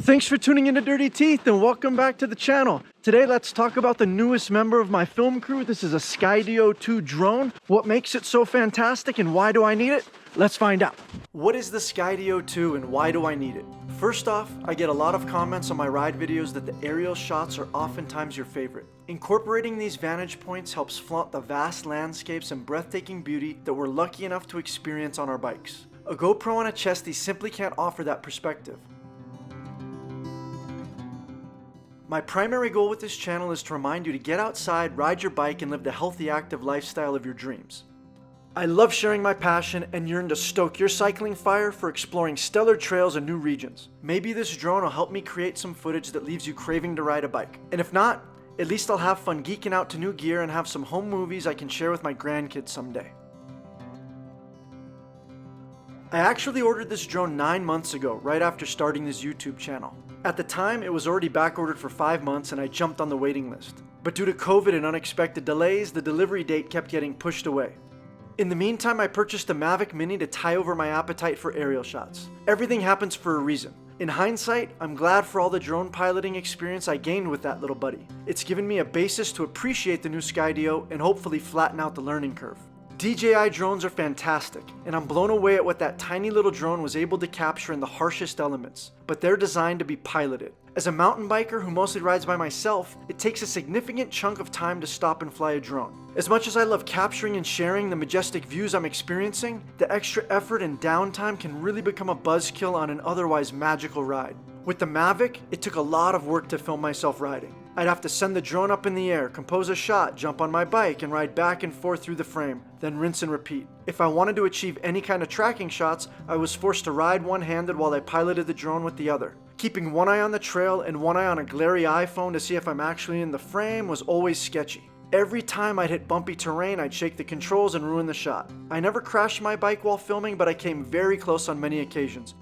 Thanks for tuning into Dirty Teeth and welcome back to the channel. Today let's talk about the newest member of my film crew. This is a Skydio 2 drone. What makes it so fantastic and why do I need it? Let's find out. What is the Skydio 2 and why do I need it? First off, I get a lot of comments on my ride videos that the aerial shots are oftentimes your favorite. Incorporating these vantage points helps flaunt the vast landscapes and breathtaking beauty that we're lucky enough to experience on our bikes. A GoPro and a chesty simply can't offer that perspective. My primary goal with this channel is to remind you to get outside, ride your bike, and live the healthy, active lifestyle of your dreams. I love sharing my passion and yearn to stoke your cycling fire for exploring stellar trails and new regions. Maybe this drone will help me create some footage that leaves you craving to ride a bike. And if not, at least I'll have fun geeking out to new gear and have some home movies I can share with my grandkids someday. I actually ordered this drone 9 months ago, right after starting this YouTube channel. At the time, it was already back ordered for 5 months and I jumped on the waiting list. But due to COVID and unexpected delays, the delivery date kept getting pushed away. In the meantime, I purchased a Mavic Mini to tie over my appetite for aerial shots. Everything happens for a reason. In hindsight, I'm glad for all the drone piloting experience I gained with that little buddy. It's given me a basis to appreciate the new Skydio and hopefully flatten out the learning curve. DJI drones are fantastic, and I'm blown away at what that tiny little drone was able to capture in the harshest elements, but they're designed to be piloted. As a mountain biker who mostly rides by myself, it takes a significant chunk of time to stop and fly a drone. As much as I love capturing and sharing the majestic views I'm experiencing, the extra effort and downtime can really become a buzzkill on an otherwise magical ride. With the Mavic, it took a lot of work to film myself riding. I'd have to send the drone up in the air, compose a shot, jump on my bike, and ride back and forth through the frame, then rinse and repeat. If I wanted to achieve any kind of tracking shots, I was forced to ride one-handed while I piloted the drone with the other. Keeping one eye on the trail and one eye on a glary iPhone to see if I'm actually in the frame was always sketchy. Every time I'd hit bumpy terrain, I'd shake the controls and ruin the shot. I never crashed my bike while filming, but I came very close on many occasions.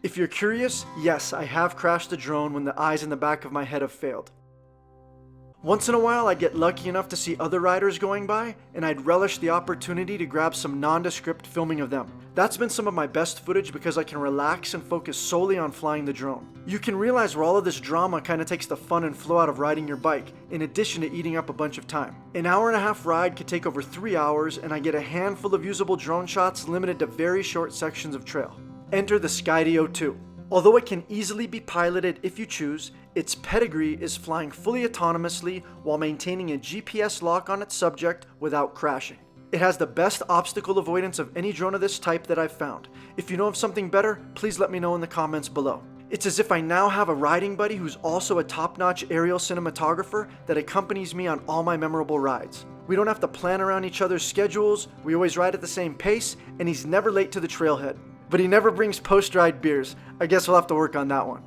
If you're curious, yes, I have crashed the drone when the eyes in the back of my head have failed. Once in a while, I'd get lucky enough to see other riders going by, and I'd relish the opportunity to grab some nondescript filming of them. That's been some of my best footage because I can relax and focus solely on flying the drone. You can realize where all of this drama kind of takes the fun and flow out of riding your bike, in addition to eating up a bunch of time. An hour-and-a-half ride could take over 3 hours, and I get a handful of usable drone shots limited to very short sections of trail. Enter the Skydio 2. Although it can easily be piloted if you choose, its pedigree is flying fully autonomously while maintaining a GPS lock on its subject without crashing. It has the best obstacle avoidance of any drone of this type that I've found. If you know of something better, please let me know in the comments below. It's as if I now have a riding buddy who's also a top-notch aerial cinematographer that accompanies me on all my memorable rides. We don't have to plan around each other's schedules, we always ride at the same pace, and he's never late to the trailhead. But he never brings post-ride beers. I guess we'll have to work on that one.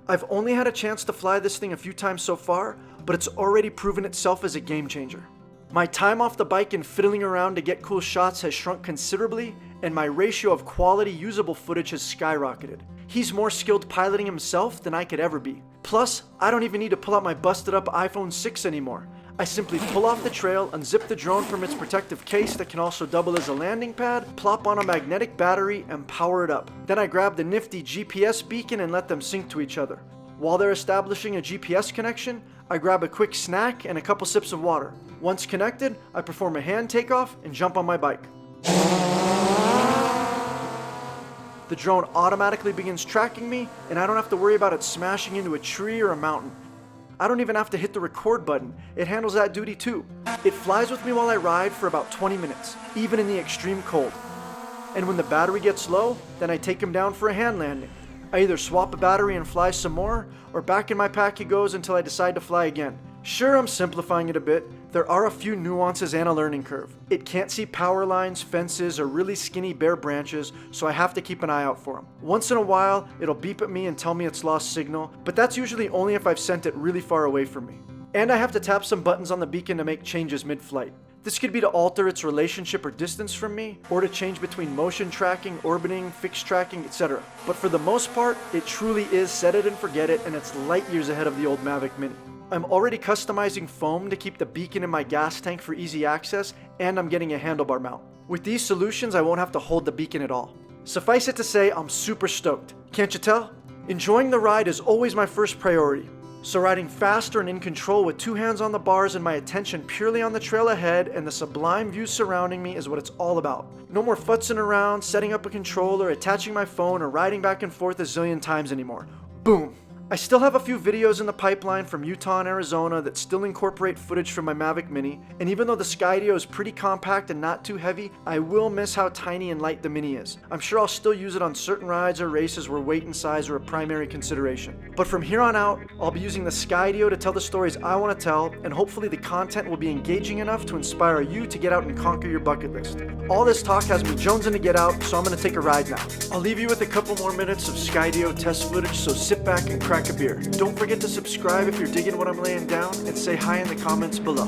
I've only had a chance to fly this thing a few times so far, but it's already proven itself as a game changer. My time off the bike and fiddling around to get cool shots has shrunk considerably, and my ratio of quality usable footage has skyrocketed. He's more skilled piloting himself than I could ever be. Plus, I don't even need to pull out my busted up iPhone 6 anymore. I simply pull off the trail, unzip the drone from its protective case that can also double as a landing pad, plop on a magnetic battery, and power it up. Then I grab the nifty GPS beacon and let them sync to each other. While they're establishing a GPS connection, I grab a quick snack and a couple sips of water. Once connected, I perform a hand takeoff and jump on my bike. The drone automatically begins tracking me, and I don't have to worry about it smashing into a tree or a mountain. I don't even have to hit the record button. It handles that duty too. It flies with me while I ride for about 20 minutes, even in the extreme cold. And when the battery gets low, then I take him down for a hand landing. I either swap a battery and fly some more, or back in my pack he goes until I decide to fly again. Sure, I'm simplifying it a bit. There are a few nuances and a learning curve. It can't see power lines, fences, or really skinny bare branches, so I have to keep an eye out for them. Once in a while, it'll beep at me and tell me it's lost signal, but that's usually only if I've sent it really far away from me. And I have to tap some buttons on the beacon to make changes mid-flight. This could be to alter its relationship or distance from me, or to change between motion tracking, orbiting, fixed tracking, etc. But for the most part, it truly is set it and forget it, and it's light years ahead of the old Mavic Mini. I'm already customizing foam to keep the beacon in my gas tank for easy access, and I'm getting a handlebar mount. With these solutions, I won't have to hold the beacon at all. Suffice it to say, I'm super stoked. Can't you tell? Enjoying the ride is always my first priority, so riding faster and in control with 2 hands on the bars and my attention purely on the trail ahead and the sublime views surrounding me is what it's all about. No more futzing around, setting up a controller, attaching my phone, or riding back and forth a zillion times anymore. Boom! I still have a few videos in the pipeline from Utah and Arizona that still incorporate footage from my Mavic Mini, and even though the Skydio is pretty compact and not too heavy, I will miss how tiny and light the Mini is. I'm sure I'll still use it on certain rides or races where weight and size are a primary consideration. But from here on out, I'll be using the Skydio to tell the stories I want to tell, and hopefully the content will be engaging enough to inspire you to get out and conquer your bucket list. All this talk has me jonesing to get out, so I'm going to take a ride now. I'll leave you with a couple more minutes of Skydio test footage, so sit back and crack a beer. Don't forget to subscribe if you're digging what I'm laying down, and say hi in the comments below.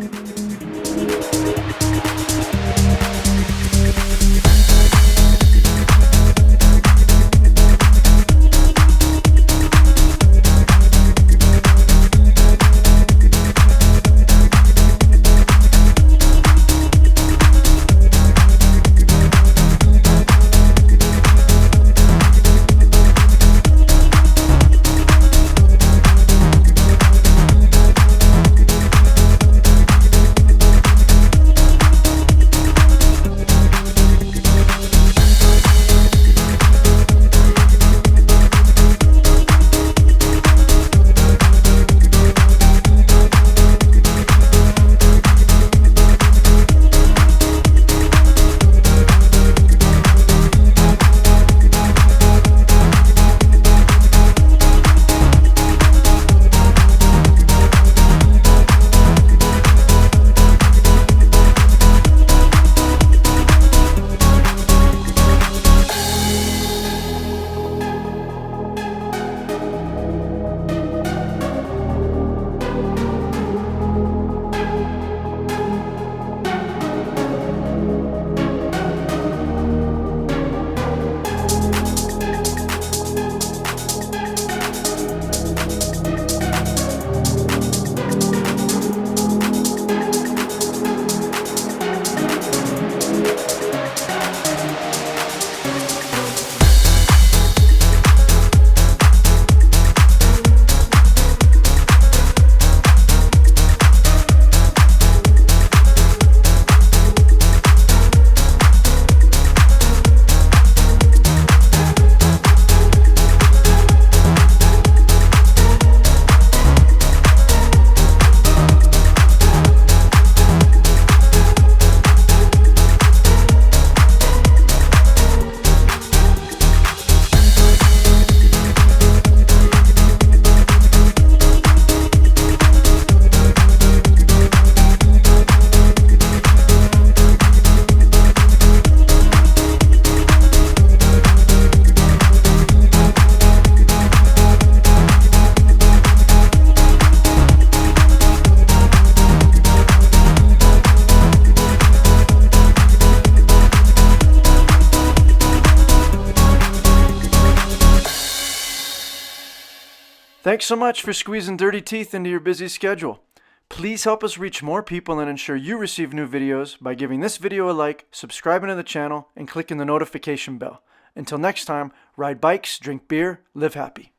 Thanks so much for squeezing dirty teeth into your busy schedule. Please help us reach more people and ensure you receive new videos by giving this video a like, subscribing to the channel, and clicking the notification bell. Until next time, ride bikes, drink beer, live happy.